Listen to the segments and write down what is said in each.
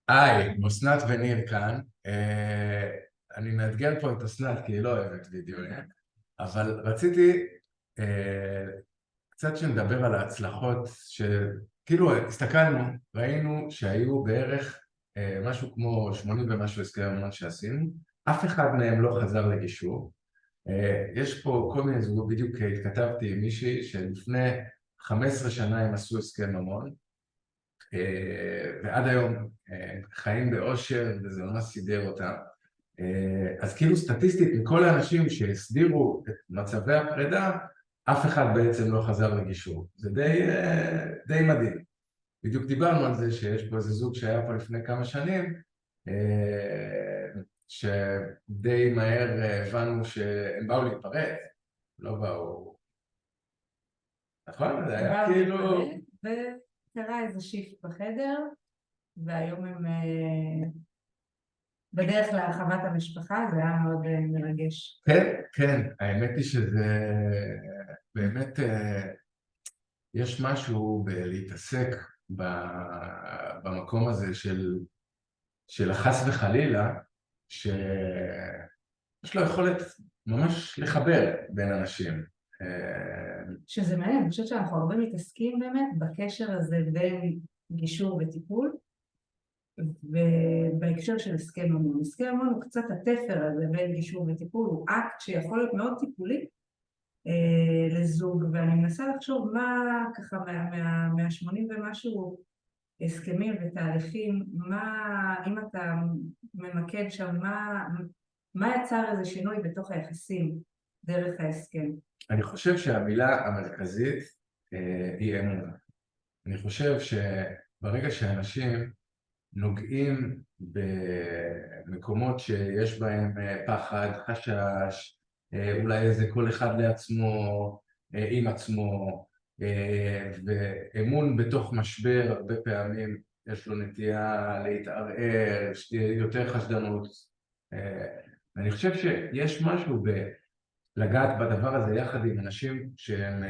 היי, אסנת וניר כאן. אני מאתגר פה את אסנת כי היא לא אוהבת וידאוים, אבל רציתי אה, קצת שנדבר על ההצלחות, שכאילו הסתכלנו, ראינו שהיו בערך משהו כמו 80 ומשהו הסכמי ממון שעשינו, אף אחד מהם לא חזר לגישור. יש פה כל מיני זוגות, בדיוק התכתבתי עם מישהי שלפני 15 שנה הם עשו הסכם ממון, ועד היום חיים באושר וזה ממש סידר אותם. אז כאילו סטטיסטית מכל האנשים שהסדירו את מצבי הפרידה, אף אחד בעצם לא חזר לגישור. זה די מדהים. בדיוק דיברנו על זה שיש פה איזה זוג שהיה פה לפני כמה שנים, שדי מהר הבנו שהם באו להתפרק, לא באו, נכון? זה היה באו כאילו... להתפרק, וקרה איזה שיפט בחדר, והיום הם בדרך להרחבת המשפחה. זה היה מאוד מרגש. כן, כן, האמת היא שזה באמת, יש משהו בלהתעסק במקום הזה של החס וחלילה, שיש לו יכולת ממש לחבר בין אנשים. שזה מעניין, אני חושבת שאנחנו הרבה מתעסקים באמת בקשר הזה בין גישור וטיפול, ובהקשר של הסכם ממון. הסכם ממון הוא קצת התפר הזה בין גישור וטיפול, הוא אקט שיכול להיות מאוד טיפולי לזוג, ואני מנסה לחשוב מה ככה מה-80 ומשהו הסכמים ותהליכים, אם אתה ממקד שם, מה יצר איזה שינוי בתוך היחסים דרך ההסכם? אני חושב שהמילה המרכזית היא אמונה. אני חושב שברגע שאנשים נוגעים במקומות שיש בהם פחד, חשש, אולי איזה כל אחד לעצמו, עם עצמו, ואמון בתוך משבר, הרבה פעמים יש לו נטייה להתערער, שתהיה יותר חשדנות. אני חושב שיש משהו לגעת בדבר הזה יחד עם אנשים שהם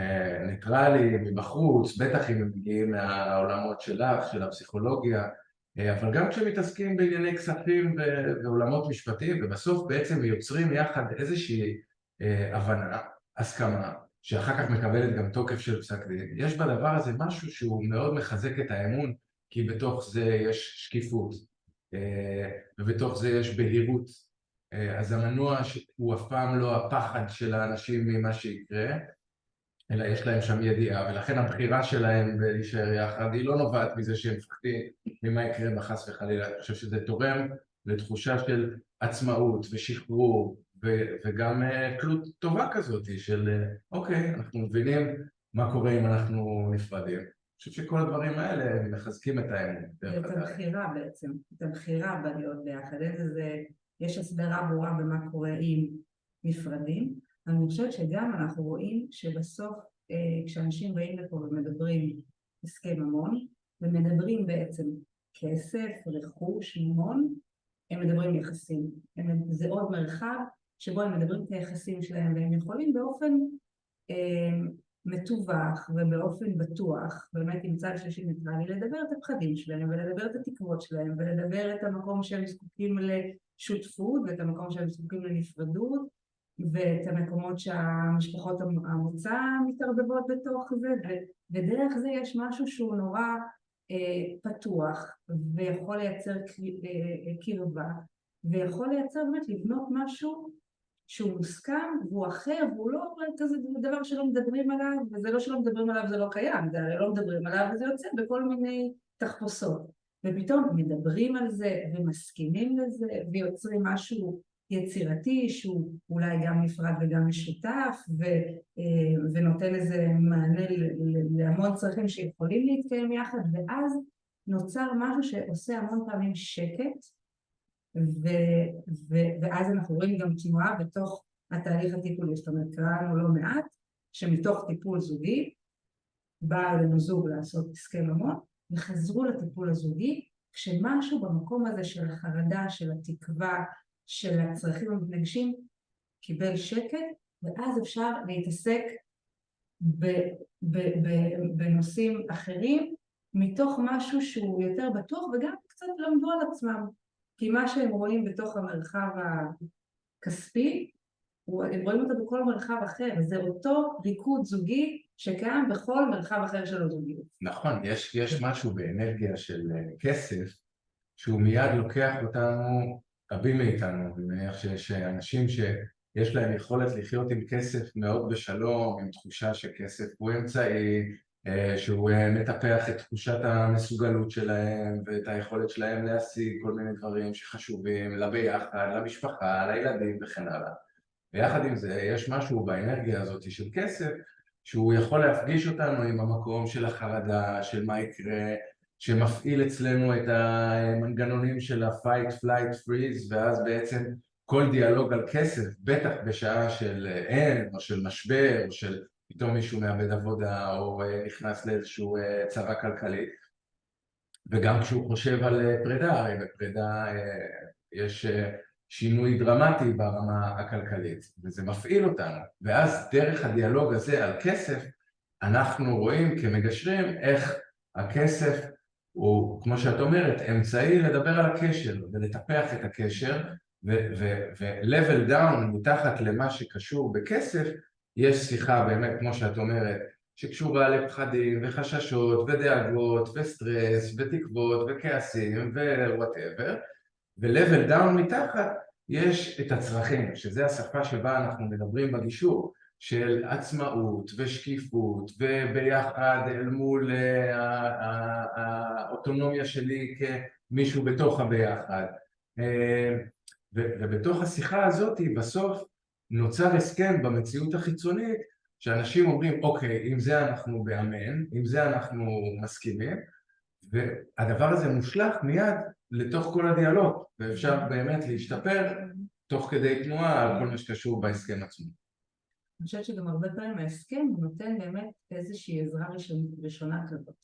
ניטרליים מבחוץ, בטח אם הם מגיעים מהעולמות שלך, של הפסיכולוגיה, אבל גם כשמתעסקים בענייני כספים ועולמות משפטיים, ובסוף בעצם יוצרים יחד איזושהי הבנה, הסכמה, שאחר כך מקבלת גם תוקף של פסק דין. יש בדבר הזה משהו שהוא מאוד מחזק את האמון, כי בתוך זה יש שקיפות, ובתוך זה יש בהירות. אז המנוע הוא אף פעם לא הפחד של האנשים ממה שיקרה, אלא יש להם שם ידיעה, ולכן הבחירה שלהם להישאר יחד היא לא נובעת מזה שהם מפחדים ממה יקרה בחס וחלילה. אני חושב שזה תורם לתחושה של עצמאות ושחרור, וגם תלות טובה כזאת של אוקיי, אנחנו מבינים מה קורה אם אנחנו נפרדים. אני חושב שכל הדברים האלה מחזקים את האמון. את הבחירה בעצם, את הבחירה בלהיות ביחד. יש הסברה ברורה במה קורה אם נפרדים. אני חושבת שגם אנחנו רואים שבסוף כשאנשים באים לפה ומדברים הסכם ממון, ומדברים בעצם כסף, רכוש, ממון, הם מדברים יחסים. זה עוד מרחב שבו הם מדברים את היחסים שלהם, והם יכולים באופן מתווך ובאופן בטוח, באמת עם צד שלישי ניטרלי, לדבר את הפחדים שלהם ולדבר את התקוות שלהם ולדבר את המקום שהם זקוקים לשותפות ואת המקום שהם זקוקים לנפרדות ואת המקומות שהמשפחות המוצא מתערבבות בתוך זה, ודרך זה יש משהו שהוא נורא פתוח ויכול לייצר קרבה ויכול לייצר באמת לבנות משהו שהוא מוסכם והוא אחר והוא לא כזה דבר שלא מדברים עליו, וזה לא שלא מדברים עליו זה לא קיים, זה לא מדברים עליו וזה יוצא בכל מיני תחפושות, ופתאום מדברים על זה ומסכימים לזה ויוצרים משהו יצירתי שהוא אולי גם נפרד וגם משותף ונותן איזה מענה להמון צרכים שיכולים להתקיים יחד, ואז נוצר משהו שעושה המון פעמים שקט, ואז אנחנו רואים גם תנועה בתוך התהליך הטיפולי. זאת אומרת, קראנו לא מעט שמתוך טיפול זוגי בא אלינו זוג לעשות הסכם ממון וחזרו לטיפול הזוגי כשמשהו במקום הזה של החרדה, של התקווה, של הצרכים המתנגשים קיבל שקט, ואז אפשר להתעסק בנושאים אחרים מתוך משהו שהוא יותר בטוח, וגם קצת למדו על עצמם. כי מה שהם רואים בתוך המרחב הכספי, הם רואים אותו בכל מרחב אחר. זה אותו ריקוד זוגי שקיים בכל מרחב אחר של הזוגיות. נכון, יש משהו באנרגיה של כסף, שהוא מיד לוקח אותנו, רבים מאיתנו, אני מניח שיש אנשים שיש להם יכולת לחיות עם כסף מאוד בשלום, עם תחושה שכסף הוא אמצעי, שהוא מטפח את תחושת המסוגלות שלהם ואת היכולת שלהם להשיג כל מיני דברים שחשובים לביחד, למשפחה, לילדים וכן הלאה. ויחד עם זה יש משהו באנרגיה הזאת של כסף שהוא יכול להפגיש אותנו עם המקום של החרדה, של מה יקרה, שמפעיל אצלנו את המנגנונים של ה-fight, flight, freeze, ואז בעצם כל דיאלוג על כסף, בטח בשעה של אין, או של משבר, או של פתאום מישהו מאבד עבודה, או נכנס לאיזשהו צרה כלכלית. וגם כשהוא חושב על פרידה, הרי בפרידה יש שינוי דרמטי ברמה הכלכלית, וזה מפעיל אותנו. ואז דרך הדיאלוג הזה על כסף, אנחנו רואים כמגשרים איך הכסף הוא, כמו שאת אומרת, אמצעי לדבר על הקשר ולטפח את הקשר, ו-level down מתחת למה שקשור בכסף, יש שיחה באמת, כמו שאת אומרת, שקשורה לפחדים וחששות ודאגות וסטרס ותקוות וכעסים ו-whatever, ו-level down מתחת יש את הצרכים, שזה השפה שבה אנחנו מדברים בגישור, של עצמאות ושקיפות וביחד אל מול האוטונומיה שלי כמישהו בתוך הביחד. ובתוך השיחה הזאת בסוף נוצר הסכם במציאות החיצונית שאנשים אומרים אוקיי, עם זה אנחנו באמן, עם זה אנחנו מסכימים, והדבר הזה מושלך מיד לתוך כל הדיאלוג, ואפשר באמת להשתפר תוך כדי תנועה על כל מה שקשור בהסכם עצמו. אני חושבת שגם הרבה פעמים ההסכם נותן באמת איזושהי עזרה ראשונה כזאת.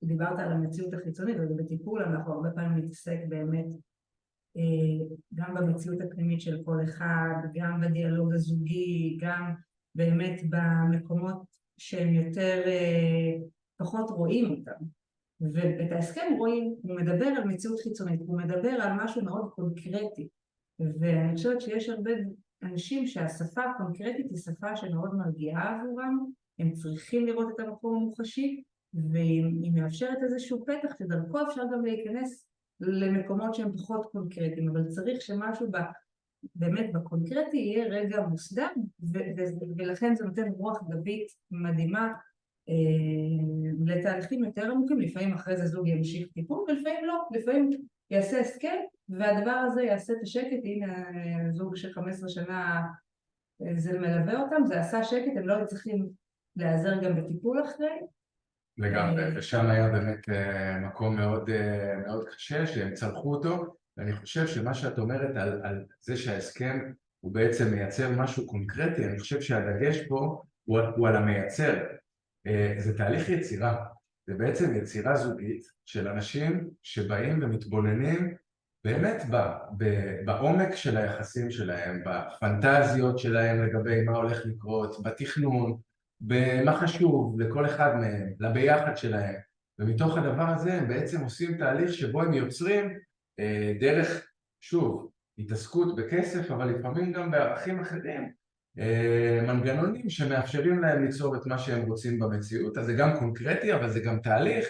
דיברת על המציאות החיצונית, ובטיפול אנחנו הרבה פעמים נתעסק באמת גם במציאות הפנימית של כל אחד, גם בדיאלוג הזוגי, גם באמת במקומות שהם יותר פחות רואים אותם. ואת ההסכם רואים, הוא מדבר על מציאות חיצונית, הוא מדבר על משהו מאוד קונקרטי. ואני חושבת שיש הרבה אנשים שהשפה הקונקרטית היא שפה שמאוד מרגיעה עבורם, הם צריכים לראות את המקום המוחשי, והיא מאפשרת איזשהו פתח שדרכו אפשר גם להיכנס למקומות שהם פחות קונקרטיים, אבל צריך שמשהו באמת בקונקרטי יהיה רגע מוסדר, ולכן זה נותן רוח גבית מדהימה לתהליכים יותר עמוקים. לפעמים אחרי זה זוג ימשיך טיפול, ולפעמים לא, לפעמים יעשה הסכם, והדבר הזה יעשה את השקט. הנה זוג של 15 שנה זה מלווה אותם, זה עשה שקט, הם לא צריכים להיעזר גם בטיפול אחרי. לגמרי, ושם היה באמת מקום מאוד, מאוד קשה שהם צלחו אותו, ואני חושב שמה שאת אומרת על זה שההסכם הוא בעצם מייצר משהו קונקרטי, אני חושב שהדגש פה הוא על המייצר. זה תהליך יצירה, זה בעצם יצירה זוגית של אנשים שבאים ומתבוננים באמת בעומק של היחסים שלהם, בפנטזיות שלהם לגבי מה הולך לקרות, בתכנון, במה חשוב לכל אחד מהם, לביחד שלהם, ומתוך הדבר הזה הם בעצם עושים תהליך שבו הם יוצרים דרך, שוב, התעסקות בכסף, אבל לפעמים גם בערכים אחרים, מנגנונים שמאפשרים להם ליצור את מה שהם רוצים במציאות. אז זה גם קונקרטי, אבל זה גם תהליך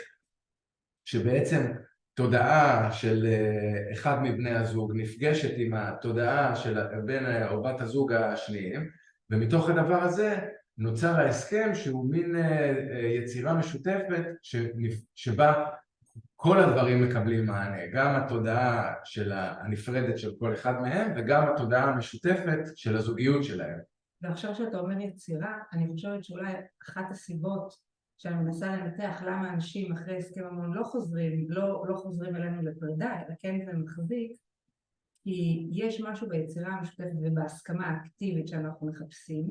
שבעצם תודעה של אחד מבני הזוג נפגשת עם התודעה של בן או בת הזוג השניים, ומתוך הדבר הזה נוצר ההסכם שהוא מין יצירה משותפת שבה כל הדברים מקבלים מענה, גם התודעה הנפרדת של כל אחד מהם וגם התודעה המשותפת של הזוגיות שלהם. ועכשיו שאתה אומר יצירה, אני חושבת שאולי אחת הסיבות שאני מנסה לנתח למה אנשים אחרי הסכם ממון לא חוזרים אלינו לפרידה, אלא כן זה מחזיק, כי יש משהו ביצירה המשותפת ובהסכמה האקטיבית שאנחנו מחפשים,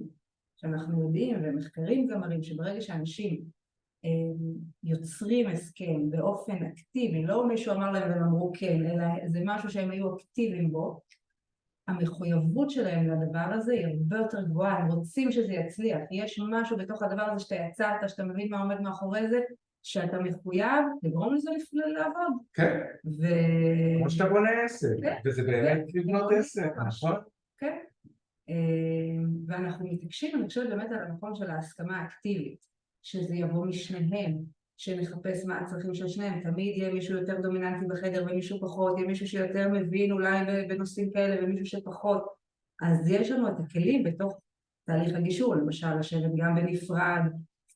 שאנחנו יודעים ומחקרים גם מראים שברגע שאנשים יוצרים הסכם באופן אקטיבי, לא מישהו אמר להם והם אמרו כן, אלא זה משהו שהם היו אקטיביים בו, המחויבות שלהם לדבר הזה היא הרבה יותר גבוהה, הם רוצים שזה יצליח, יש משהו בתוך הדבר הזה שאתה יצרת, שאתה מבין מה עומד מאחורי זה, שאתה מחויב לגרום לזה לעבוד. כן, כמו שאתה בונה עסק, וזה באמת לבנות עסק, נכון? כן, ואנחנו מתעקשים, אני חושבת באמת על המקום של ההסכמה האקטיבית, שזה יבוא משניהם, שנחפש מה הצרכים של שניהם, תמיד יהיה מישהו יותר דומיננטי בחדר ומישהו פחות, יהיה מישהו שיותר מבין אולי בנושאים כאלה ומישהו שפחות, אז יש לנו את הכלים בתוך תהליך הגישור, למשל לשבת גם בנפרד,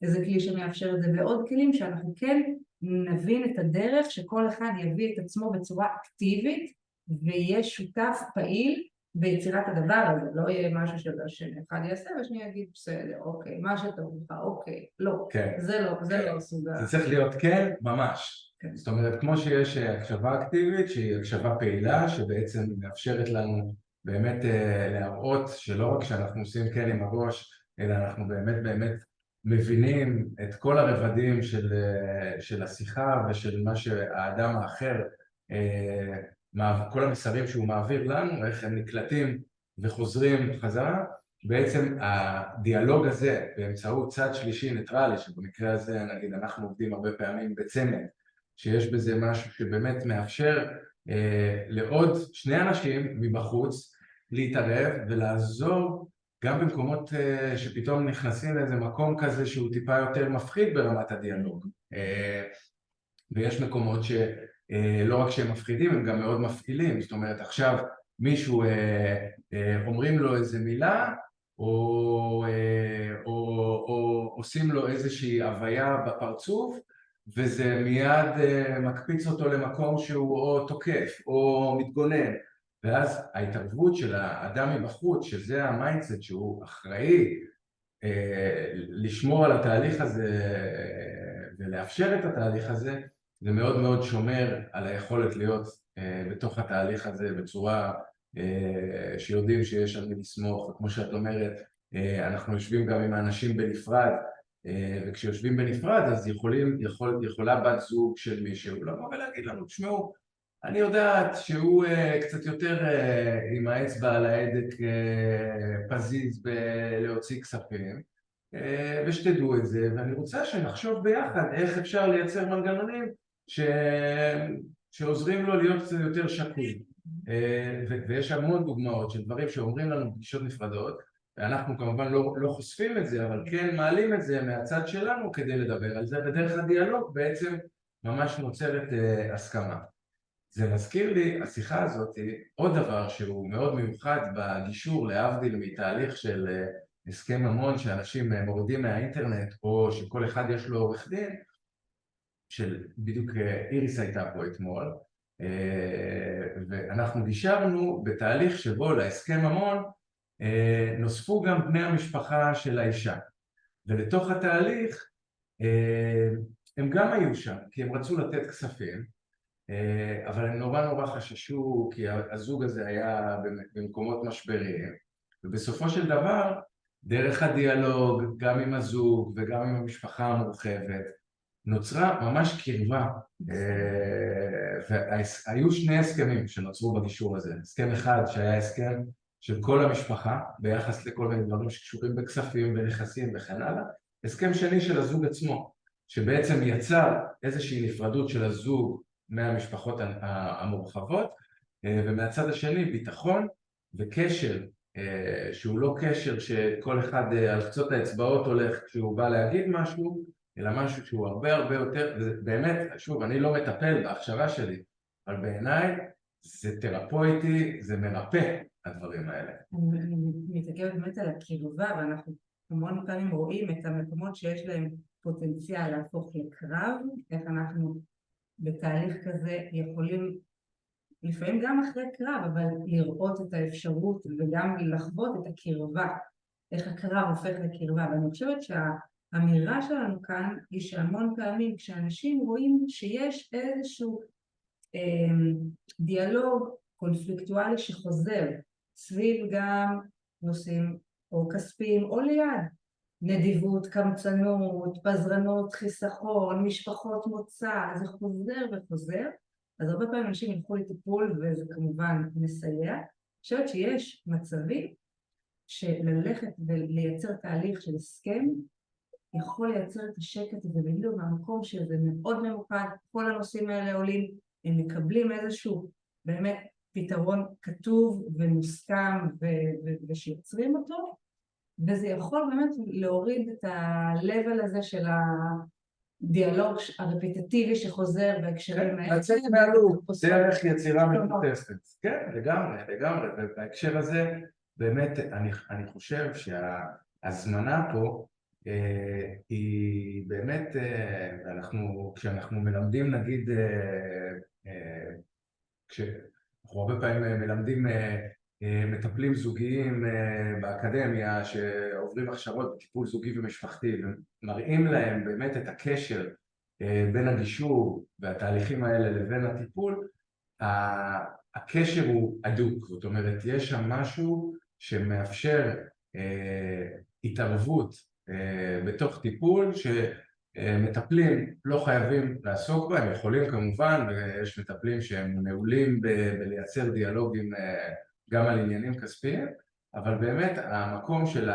איזה כלי שמאפשר את זה, ועוד כלים שאנחנו כן נבין את הדרך שכל אחד יביא את עצמו בצורה אקטיבית ויהיה שותף פעיל ביצירת הדבר הזה, לא יהיה משהו שאחד יעשה והשני יגיד בסדר, אוקיי, מה שטוב לך, אוקיי, לא, זה לא סוג ה... זה צריך להיות כן, ממש. זאת אומרת, כמו שיש הקשבה אקטיבית, שהיא הקשבה פעילה, שבעצם מאפשרת לנו באמת להראות שלא רק שאנחנו עושים כן עם הראש, אלא אנחנו באמת מבינים את כל הרבדים של השיחה ושל מה שהאדם האחר, כל המסרים שהוא מעביר לנו, איך הם נקלטים וחוזרים חזרה. בעצם הדיאלוג הזה באמצעות צד שלישי ניטרלי, שבמקרה הזה נגיד אנחנו עובדים הרבה פעמים בצמד, שיש בזה משהו שבאמת מאפשר לעוד שני אנשים מבחוץ להתערב ולעזור גם במקומות שפתאום נכנסים לאיזה מקום כזה שהוא טיפה יותר מפחיד ברמת הדיאלוג. ויש מקומות שלא רק שהם מפחידים, הם גם מאוד מפעילים. זאת אומרת, עכשיו מישהו אומרים לו איזה מילה, או עושים לו איזושהי הוויה בפרצוף, וזה מיד מקפיץ אותו למקום שהוא או תוקף או מתגונן. ואז ההתערבות של האדם מבחוץ, שזה המיינדסט שהוא אחראי לשמור על התהליך הזה ולאפשר את התהליך הזה, זה מאוד מאוד שומר על היכולת להיות בתוך התהליך הזה בצורה שיודעים שיש על מי לסמוך. וכמו שאת אומרת, אנחנו יושבים גם עם האנשים בנפרד, וכשיושבים בנפרד אז יכולה בת זוג של מישהו לבוא ולהגיד לנו, תשמעו, אני יודעת שהוא קצת יותר עם האצבע על ההדק פזיז בלהוציא כספים, ושתדעו את זה, ואני רוצה שנחשוב ביחד איך אפשר לייצר מנגנונים שעוזרים לו להיות קצת יותר שקול. ויש המון דוגמאות של דברים שאומרים לנו בפגישות נפרדות, ואנחנו כמובן לא חושפים את זה, אבל כן מעלים את זה מהצד שלנו כדי לדבר על זה, ודרך הדיאלוג בעצם ממש נוצרת הסכמה. זה מזכיר לי, השיחה הזאת, עוד דבר שהוא מאוד מיוחד בגישור, להבדיל מתהליך של הסכם ממון שאנשים מורידים מהאינטרנט, או שכל אחד יש לו עורך דין, שבדיוק איריס הייתה פה אתמול, ואנחנו גישרנו בתהליך שבו להסכם ממון נוספו גם בני המשפחה של האישה, ולתוך התהליך הם גם היו שם, כי הם רצו לתת כספים, אבל הם נורא חששו, כי הזוג הזה היה במקומות משבריים, ובסופו של דבר, דרך הדיאלוג, גם עם הזוג וגם עם המשפחה המורחבת, נוצרה ממש קרבה, והיו שני הסכמים שנוצרו בגישור הזה. הסכם אחד שהיה הסכם של כל המשפחה, ביחס לכל מיני דברים שקשורים בכספים ונכסים וכן הלאה. הסכם שני של הזוג עצמו, שבעצם יצר איזושהי נפרדות של הזוג מהמשפחות המורחבות, ומהצד השני ביטחון וקשר, שהוא לא קשר שכל אחד על קצות האצבעות הולך כשהוא בא להגיד משהו, אלא משהו שהוא הרבה יותר, ובאמת, שוב, אני לא מטפל בהכשרה שלי, אבל בעיניי זה תרפויטי, זה מרפא הדברים האלה. אני מתעכבת באמת על הקרבה, ואנחנו המון פעמים רואים את המקומות שיש להם פוטנציאל להפוך לקרב, איך אנחנו בתהליך כזה יכולים, לפעמים גם אחרי קרב, אבל לראות את האפשרות וגם לחוות את הקרבה, איך הקרב הופך לקרבה. ואני חושבת האמירה שלנו כאן היא שהמון פעמים כשאנשים רואים שיש איזשהו דיאלוג קונפליקטואלי שחוזר סביב גם נושאים או כספים או ליד, נדיבות, קמצנות, פזרנות, חיסכון, משפחות מוצא, זה חוזר וחוזר, אז הרבה פעמים אנשים ילכו לטיפול וזה כמובן מסייע. אני חושבת שיש מצבים שללכת ולייצר תהליך של הסכם יכול לייצר את השקט הזה בדיוק מהמקום שזה מאוד ממוקד, כל הנושאים האלה עולים, הם מקבלים איזשהו באמת פתרון כתוב ומוסכם ושיוצרים אותו, וזה יכול באמת להוריד את ה-level הזה של הדיאלוג הרפטטיבי שחוזר בהקשרים האלה. לצאת מהלופ, דרך יצירה משותפת. כן, לגמרי, לגמרי. ובהקשר הזה, באמת, אני חושב שההזמנה פה היא באמת, כשאנחנו מלמדים, נגיד, כשאנחנו הרבה פעמים מלמדים מטפלים זוגיים באקדמיה שעוברים הכשרות בטיפול זוגי ומשפחתי ומראים להם באמת את הקשר בין הגישור והתהליכים האלה לבין הטיפול, הקשר הוא הדוק, זאת אומרת יש שם משהו שמאפשר התערבות בתוך טיפול שמטפלים לא חייבים לעסוק בה, הם יכולים כמובן, ויש מטפלים שהם מעולים בלייצר דיאלוגים גם על עניינים כספיים, אבל באמת המקום של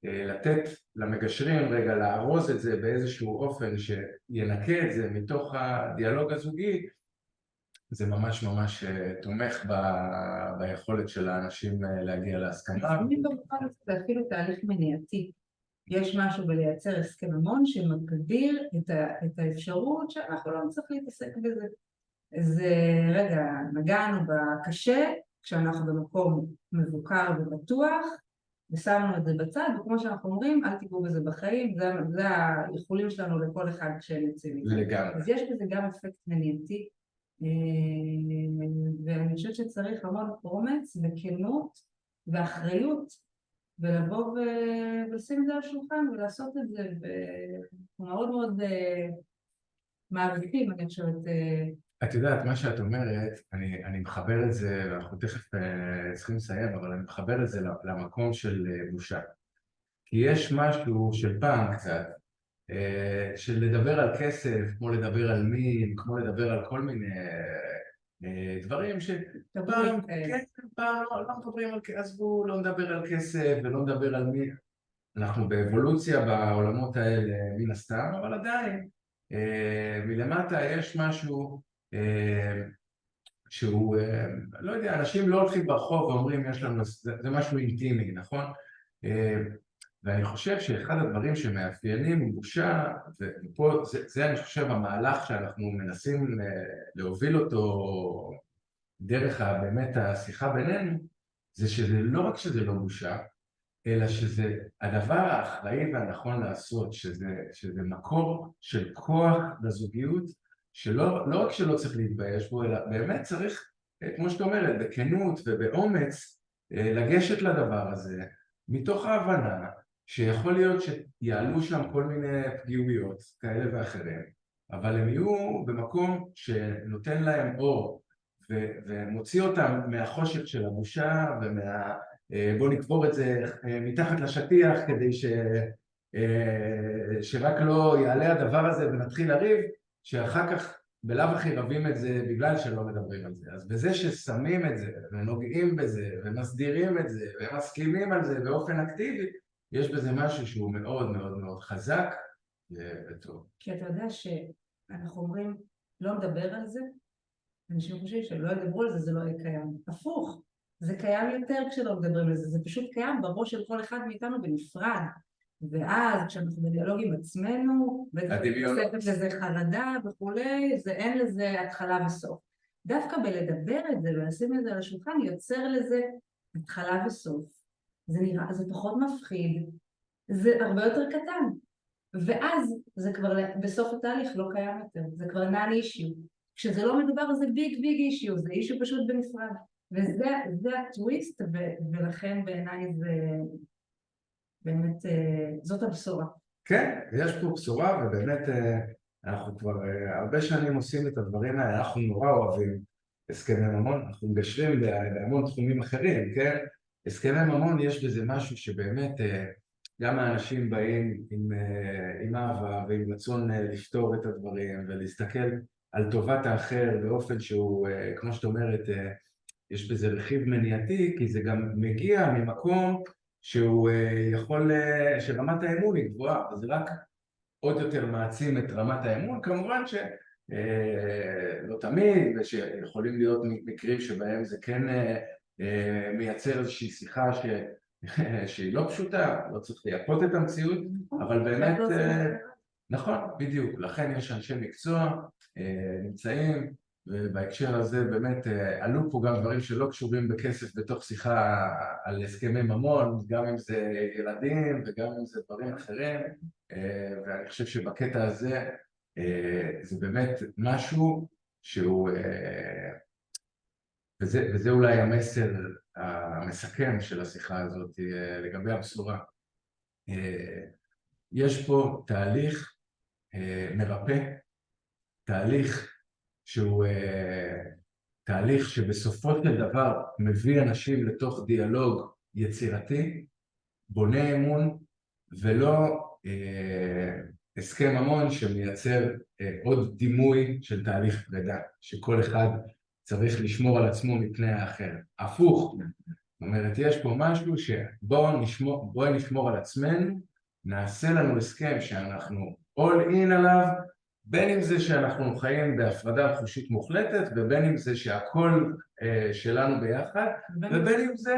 לתת למגשרים רגע לארוז את זה באיזשהו אופן שינקה את זה מתוך הדיאלוג הזוגי, זה ממש ממש תומך ביכולת של האנשים להגיע להסכמה. לפעמים במובן הזה זה אפילו תהליך מניעתי. יש משהו בלייצר הסכם ממון שמגדיר את האפשרות שאנחנו לא נצטרך להתעסק בזה. אז רגע, נגענו בקשה, כשאנחנו במקום מבוקר ובטוח, ושמנו את זה בצד, וכמו שאנחנו אומרים, אל תיגעו בזה בחיים, זה היכולים שלנו לכל אחד כשהם יוצאים מזה. לגמרי. אז יש בזה גם אפקט מניעתי, ואני חושבת שצריך המון אומץ וכנות ואחריות, ולבוא ולשים את זה על השולחן ולעשות את זה, ומאוד מאוד מעריכים, אני חושבת. את יודעת, מה שאת אומרת, אני מחבר את זה, ואנחנו תכף צריכים לסיים, אבל אני מחבר את זה למקום של בושה. כי יש משהו של פעם קצת, של לדבר על כסף, כמו לדבר על מין, כמו לדבר על כל מיני דברים שפעם, כן, פעם לא מדברים על כסף, עזבו, לא נדבר על כסף ולא נדבר על מין. אנחנו באבולוציה בעולמות האלה מן הסתם, אבל עדיין מלמטה יש משהו שהוא, לא יודע, אנשים לא הולכים ברחוב ואומרים יש לנו, זה משהו אינטימי, נכון? ואני חושב שאחד הדברים שמאפיינים הוא בושה, ופה זה אני חושב המהלך שאנחנו מנסים להוביל אותו דרך באמת השיחה בינינו, זה שזה לא רק שזה לא בושה, אלא שזה הדבר האחראי והנכון לעשות, שזה מקור של כוח לזוגיות, שלא רק שלא צריך להתבייש בו, אלא באמת צריך, כמו שאת אומרת, בכנות ובאומץ, לגשת לדבר הזה, מתוך ההבנה שיכול להיות שיעלו שם כל מיני פגיעויות כאלה ואחרים, אבל הם יהיו במקום שנותן להם אור, ומוציא אותם מהחושך של הבושה בוא נקבור את זה מתחת לשטיח כדי שרק לא יעלה הדבר הזה ונתחיל לריב, שאחר כך בלאו הכי רבים את זה בגלל שלא מדברים על זה. אז בזה ששמים את זה ונוגעים בזה ומסדירים את זה ומסכימים על זה באופן אקטיבי, יש בזה משהו שהוא מאוד מאוד מאוד חזק וטוב. כי אתה יודע שאנחנו אומרים לא נדבר על זה, אנשים חושבים שלא ידברו על זה, זה לא יהיה קיים. הפוך. זה קיים יותר כשלא מדברים על זה, זה פשוט קיים בראש של כל אחד מאיתנו בנפרד. ואז כשאנחנו בדיאלוג עם עצמנו, ותוספת לזה חרדה וכולי, אין לזה התחלה וסוף. דווקא בלדבר את זה ולשים את זה על השולחן, יוצר לזה התחלה וסוף. זה פחות מפחיד, זה הרבה יותר קטן. ואז זה כבר בסוף התהליך לא קיים יותר, זה כבר נאן אישיו. כשזה לא מדובר זה ביג אישיו, זה אישיו פשוט בנפרד. וזה הטוויסט, ולכן בעיניי זה באמת, זאת הבשורה. כן, יש פה בשורה, ובאמת אנחנו כבר הרבה שנים עושים את הדברים האלה, אנחנו נורא אוהבים הסכמי ממון, אנחנו מגשרים בהמון תחומים אחרים, כן? הסכמי ממון יש בזה משהו שבאמת גם האנשים באים עם אהבה ועם רצון לפתור את הדברים ולהסתכל על טובת האחר באופן שהוא, כמו שאת אומרת, יש בזה רכיב מניעתי, כי זה גם מגיע ממקום שהוא יכול, שרמת האמון היא גבוהה, וזה רק עוד יותר מעצים את רמת האמון, כמובן שלא תמיד, ושיכולים להיות מקרים שבהם זה כן מייצר איזושהי שיחה שהיא לא פשוטה, לא צריך לייפות את המציאות, אבל באמת, נכון, בדיוק, לכן יש אנשי מקצוע נמצאים, ובהקשר הזה באמת עלו פה גם דברים שלא קשורים בכסף בתוך שיחה על הסכמי ממון, גם אם זה ילדים וגם אם זה דברים אחרים, ואני חושב שבקטע הזה זה באמת משהו שהוא, וזה אולי המסר המסכם של השיחה הזאת לגבי הבשורה. יש פה תהליך מרפא, תהליך שהוא תהליך שבסופו של דבר מביא אנשים לתוך דיאלוג יצירתי, בונה אמון, ולא הסכם ממון שמייצר עוד דימוי של תהליך פרידה, שכל אחד צריך לשמור על עצמו מפני האחר. הפוך, זאת אומרת, יש פה משהו שבואי נשמור על עצמנו, נעשה לנו הסכם שאנחנו all in עליו, בין אם זה שאנחנו חיים בהפרדה חושית מוחלטת, ובין אם זה שהכל שלנו ביחד, ובין אם זה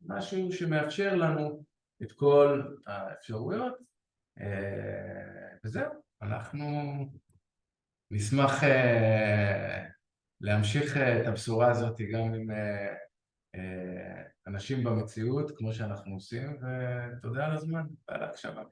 משהו שמאפשר לנו את כל האפשרויות, וזהו, אנחנו נשמח להמשיך את הבשורה הזאת גם עם אנשים במציאות, כמו שאנחנו עושים, ותודה על הזמן ועל ההקשבה.